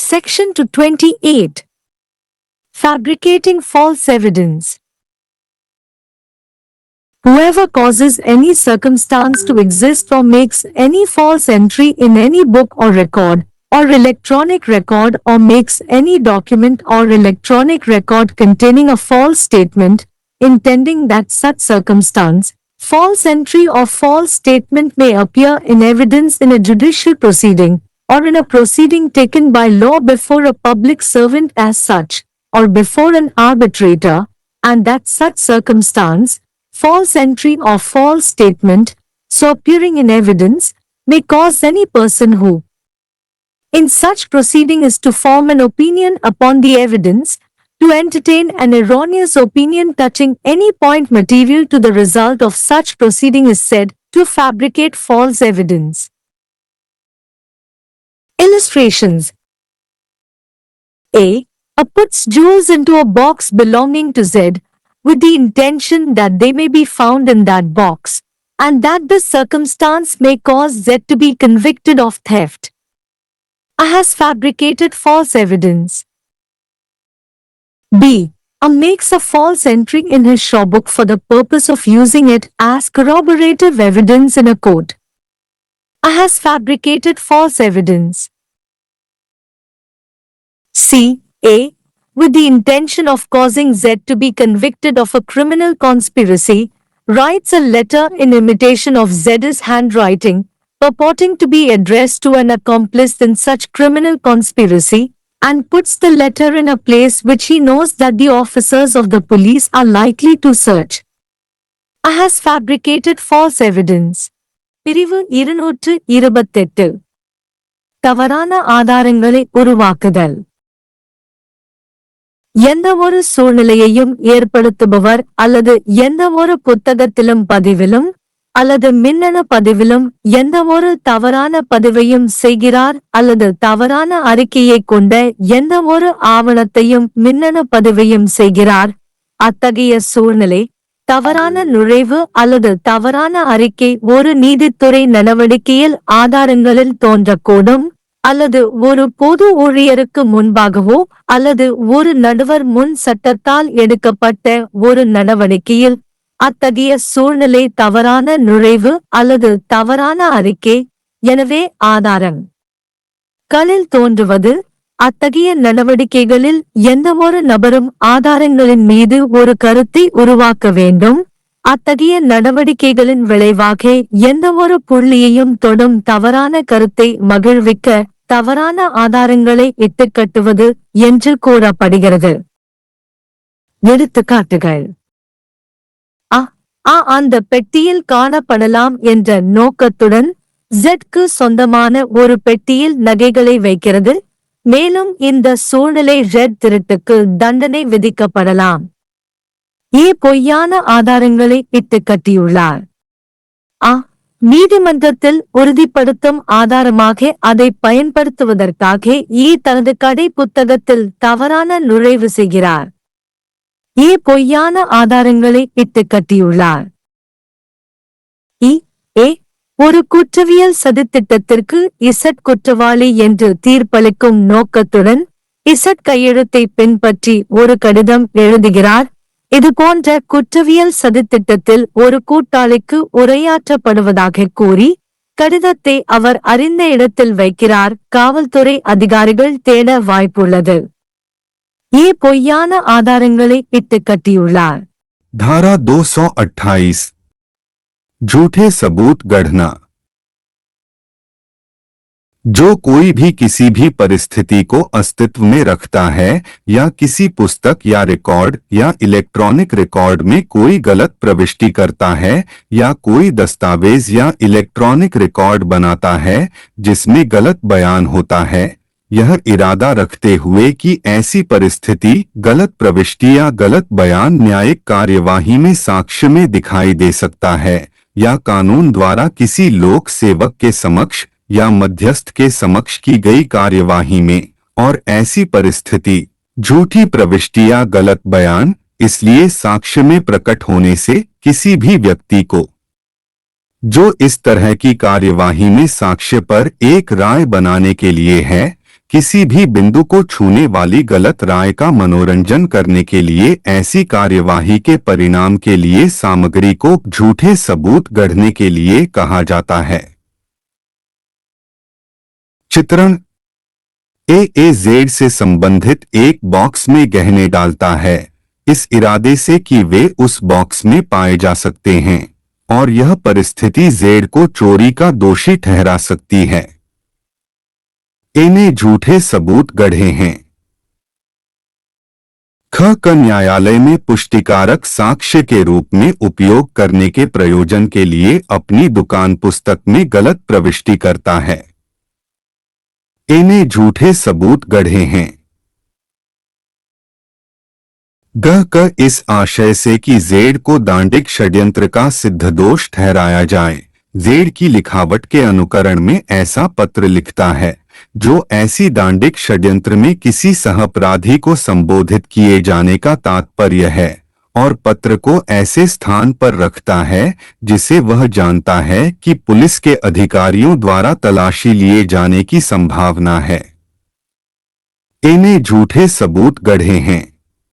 Section 228. Fabricating false evidence. Whoever causes any circumstance to exist or makes any false entry in any book or record, or electronic record, or makes any document or electronic record containing a false statement, intending that such circumstance, false entry or false statement may appear in evidence in a judicial proceeding, or in a proceeding taken by law before a public servant as such, or before an arbitrator, and that such circumstance, false entry or false statement, so appearing in evidence, may cause any person who, in such proceeding, is to form an opinion upon the evidence, to entertain an erroneous opinion touching any point material to the result of such proceeding, is said to fabricate false evidence. Illustrations. A puts jewels into a box belonging to Z, with the intention that they may be found in that box, and that this circumstance may cause Z to be convicted of theft. A has fabricated false evidence. B. A makes a false entry in his shop book for the purpose of using it as corroborative evidence in a court. A has fabricated false evidence. C. A, with the intention of causing Z to be convicted of a criminal conspiracy, writes a letter in imitation of Z's handwriting, purporting to be addressed to an accomplice in such criminal conspiracy, and puts the letter in a place which he knows that the officers of the police are likely to search. A has fabricated false evidence. பிரிவு 228. தவறான ஆதாரங்களை உருவாக்குதல். எந்த ஒரு சூழ்நிலையையும் ஏற்படுத்துபவர் அல்லது எந்த ஒரு புத்தகத்திலும் பதிவிலும் அல்லது மின்னணு பதிவிலும் எந்த ஒரு தவறான பதிவையும் செய்கிறார் அல்லது தவறான அறிக்கையை கொண்ட எந்த ஒரு ஆவணத்தையும் மின்னணு பதிவையும் செய்கிறார். அத்தகைய சூழ்நிலை, தவறான நுழைவு அல்லது தவறான அறிக்கை ஒரு நீதித்துறை நடவடிக்கையில் ஆதாரங்களில் தோன்றக்கூடும், அல்லது ஒரு பொது ஊழியருக்கு முன்பாகவோ அல்லது ஒரு நடுவர் முன் சட்டத்தால் எடுக்கப்பட்ட ஒரு நடவடிக்கையில். அத்தகைய சூழ்நிலை தவறான நுழைவு அல்லது தவறான அறிக்கை. எனவே ஆதாரம் களில் தோன்றுவது. அத்தகைய நடவடிக்கைகளில் எந்தவொரு நபரும் ஆதாரங்களின் மீது ஒரு கருத்தை உருவாக்க வேண்டும். அத்தகைய நடவடிக்கைகளின் விளைவாக எந்தவொரு புள்ளியையும் தொடும் தவறான கருத்தை மகிழ்விக்க தவறான ஆதாரங்களை இட்டுக்கட்டுவது என்று கூறப்படுகிறது. எடுத்துக்காட்டுகள். அந்த பெட்டியில் காணப்படலாம் என்ற நோக்கத்துடன் Z-க்கு சொந்தமான ஒரு பெட்டியில் நகைகளை வைக்கிறது. மேலும் இந்த சூழ்நிலை Z திருட்டுக்கு தண்டனை விதிக்கப்படலாம். பொய்யான ஆதாரங்களை இட்டுக்கட்டியுள்ளார். நீதிமன்றத்தில் உறுதிப்படுத்தும் ஆதாரமாக அதை பயன்படுத்துவதற்காக தனது கடை புத்தகத்தில் தவறான நுழைவு செய்கிறார். பொய்யான ஆதாரங்களை இட்டுக்கட்டியுள்ளார். ஒரு குற்றவியல் சதித்திட்டத்திற்கு Z குற்றவாளி என்று தீர்ப்பளிக்கும் நோக்கத்துடன் Z கையெழுத்தை பின்பற்றி ஒரு கடிதம் எழுதுகிறார். இதுபோன்ற குற்றவியல் சதித்திட்டத்தில் ஒரு கூட்டாளிக்கு உரையாற்றப்படுவதாக கூறி கடிதத்தை அவர் அறிந்த இடத்தில் வைக்கிறார். காவல்துறை அதிகாரிகள் தேட வாய்ப்புள்ளது. பொய்யான ஆதாரங்களை இட்டுக்கட்டியுள்ளார். धारा 228 झूठे सबूत गढ़ना। जो कोई भी किसी भी परिस्थिति को अस्तित्व में रखता है या किसी पुस्तक या रिकॉर्ड या इलेक्ट्रॉनिक रिकॉर्ड में कोई गलत प्रविष्टि करता है या कोई दस्तावेज या इलेक्ट्रॉनिक रिकॉर्ड बनाता है जिसमें गलत बयान होता है, यह इरादा रखते हुए कि ऐसी परिस्थिति, गलत प्रविष्टि या गलत बयान न्यायिक कार्यवाही में साक्ष्य में दिखाई दे सकता है या कानून द्वारा किसी लोक सेवक के समक्ष या मध्यस्थ के समक्ष की गई कार्यवाही में, और ऐसी परिस्थिति, झूठी प्रविष्टि या गलत बयान इसलिए साक्ष्य में प्रकट होने से किसी भी व्यक्ति को जो इस तरह की कार्यवाही में साक्ष्य पर एक राय बनाने के लिए है किसी भी बिंदु को छूने वाली गलत राय का मनोरंजन करने के लिए ऐसी कार्यवाही के परिणाम के लिए सामग्री को झूठे सबूत गढ़ने के लिए कहा जाता है। चित्रण AAZ से संबंधित एक बॉक्स में गहने डालता है, इस इरादे से कि वे उस बॉक्स में पाए जा सकते हैं और यह परिस्थिति Z को चोरी का दोषी ठहरा सकती है। A ने झूठे सबूत गढ़े हैं। ख का न्यायालय में पुष्टिकारक साक्ष्य के रूप में उपयोग करने के प्रयोजन के लिए अपनी दुकान पुस्तक में गलत प्रविष्टि करता है। A ने झूठे सबूत गढ़े हैं। ग का इस आशय से कि Z को दांडिक षड्यंत्र का सिद्ध दोष ठहराया जाए, Z की लिखावट के अनुकरण में ऐसा पत्र लिखता है जो ऐसी दांडिक षड्यंत्र में किसी सहअपराधी को संबोधित किए जाने का तात्पर्य है और पत्र को ऐसे स्थान पर रखता है जिसे वह जानता है कि पुलिस के अधिकारियों द्वारा तलाशी लिए जाने की संभावना है। A ने झूठे सबूत गढ़े हैं।